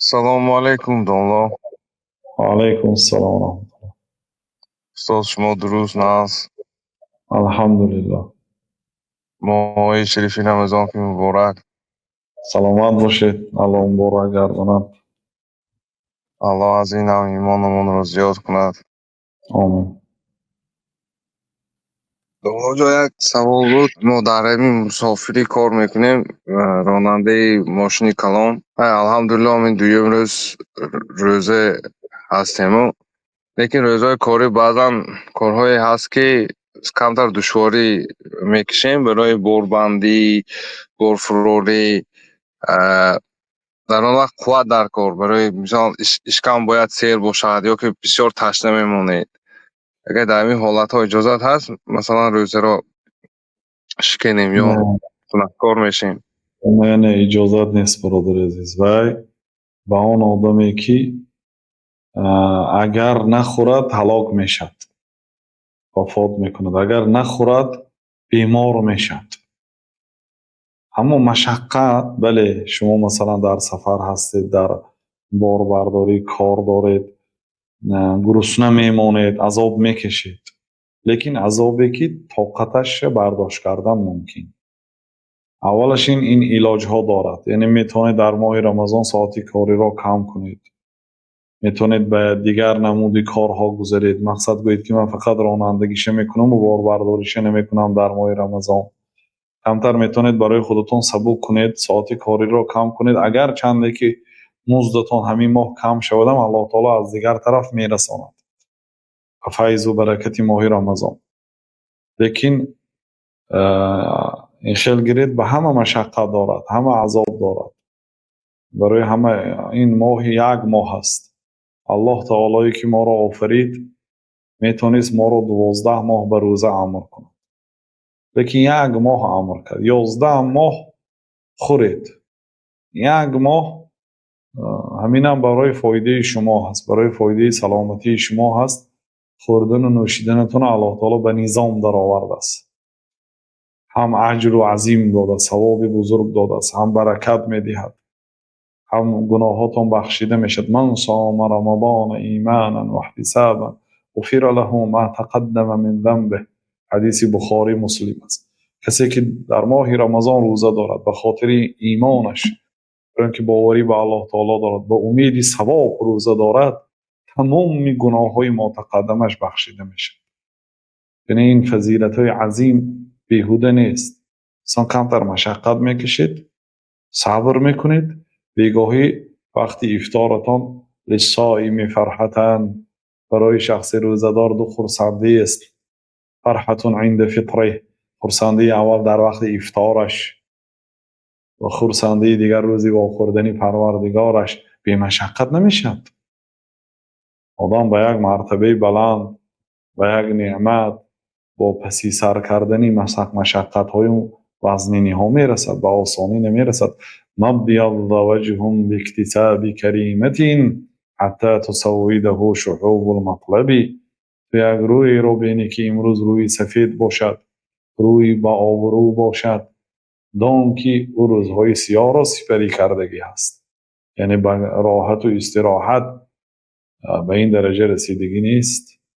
سلام علیکم داملا. وعلیکم السلام ورحمة استاد شما درست ناز. الله. الحمد لله. ماه شریفی رمضان که مبارک. سلامت باشید. الله مبارک گرداند. الله از این هم ایمانمون را زیاد کند. آمین. داملا یک سوال بود. ما در همین مسافری کار میکنیم، راننده ماشین کلان. الحمدلله همین دویم روزه هستیم. لیکن روزهای کاری بعضا کارهایی هست که کمتر دشواری میکشیم برای بوربندی، بورفروری. در آن وقت قوت در کار برای مثال اشکم باید سیر باشد یا که بسیار تشنه میمونید. اگر در این حالت ها اجازت هست مثلا روزه را شکنیم یا نه گناهکار میشیم. نه اجازت نیست برادر عزیز. وای با اون آدمی که اگر نخورد هلاک میشد، وفات میکند. اگر نخورد بیمار میشد. اما مشقت، بله شما مثلا در سفر هستید، در باربرداری کار دارید، گرسنه میمانید، عذاب میکشید. لیکن عذابی که طاقتش برداشت کردن ممکن. اولش این علاج ها دارد. یعنی میتونید در ماه رمضان ساعتی کاری را کم کنید، میتونید به دیگر نمودی کارها گذارید. مقصد گویید که من فقط رانندگیشه میکنم و باربرداریشه نمیکنم در ماه رمضان. کمتر میتونید برای خودتون سبک کنید، ساعتی کاری را کم کنید. اگر چنده که مزدتون همین ماه کم شودم، الله تعالی از دیگر طرف میرساند فیض و برکت ماه رمضان. لیکن این خلگرید به همه مشقت دارد، همه عذاب دارد. برای همه این ماه یک ماه است. الله تعالی که ما را آفرید میتونست ما را 12 ماه به روزه امر کند، لیکن یک ماه امر کرد. 11 ماه خورید. یک ماه همینم برای فایده شما هست، برای فایده سلامتی شما هست. خوردن و نوشیدنتون الله تعالی به نظام در آورده است. هم اجر و عظیم داده، ثواب بزرگ داده است، هم برکت میدهد، هم گناهاتون بخشیده میشد. من صام رمضان ایمانا و احتسابا غفر له ما تقدم من ذنبه. حدیث بخاری مسلم است. کسی که در ماه رمضان روزه دارد به خاطر ایمانش، برای اینکه باوری به الله تعالی دارد، به امید ثواب روزه دارد، تمام گناههای ما تقدمش بخشیده میشه. یعنی این فضیلت های عظیم بیهوده نیست. انسان کمتر مشقت میکشید، صبر میکنید. بیگاهی وقتی افطارتان للصائم فرحتن، برای شخص روزدار دو خرسندی است. فرحتون عند فطره، خرسندی اول در وقت افطارش و خرسندی دیگر روزی با خوردنی پروردگارش. بی مشقت نمیشد. آدم به یک مرتبه بلند، به یک نعمت با پسی سر کردنی مشقت های وزنینی ها میرسد، به آسانی نمیرسد. مبیض وجه باکتساب کریمت حتی تسویده شعوب المطلبی. تو یک روی رو بینی که امروز روی سفید باشد، روی با آبرو باشد، دان که او روزهای سیاه را سپری کردگی هست. یعنی به راحت و استراحت به این درجه رسیدگی نیست.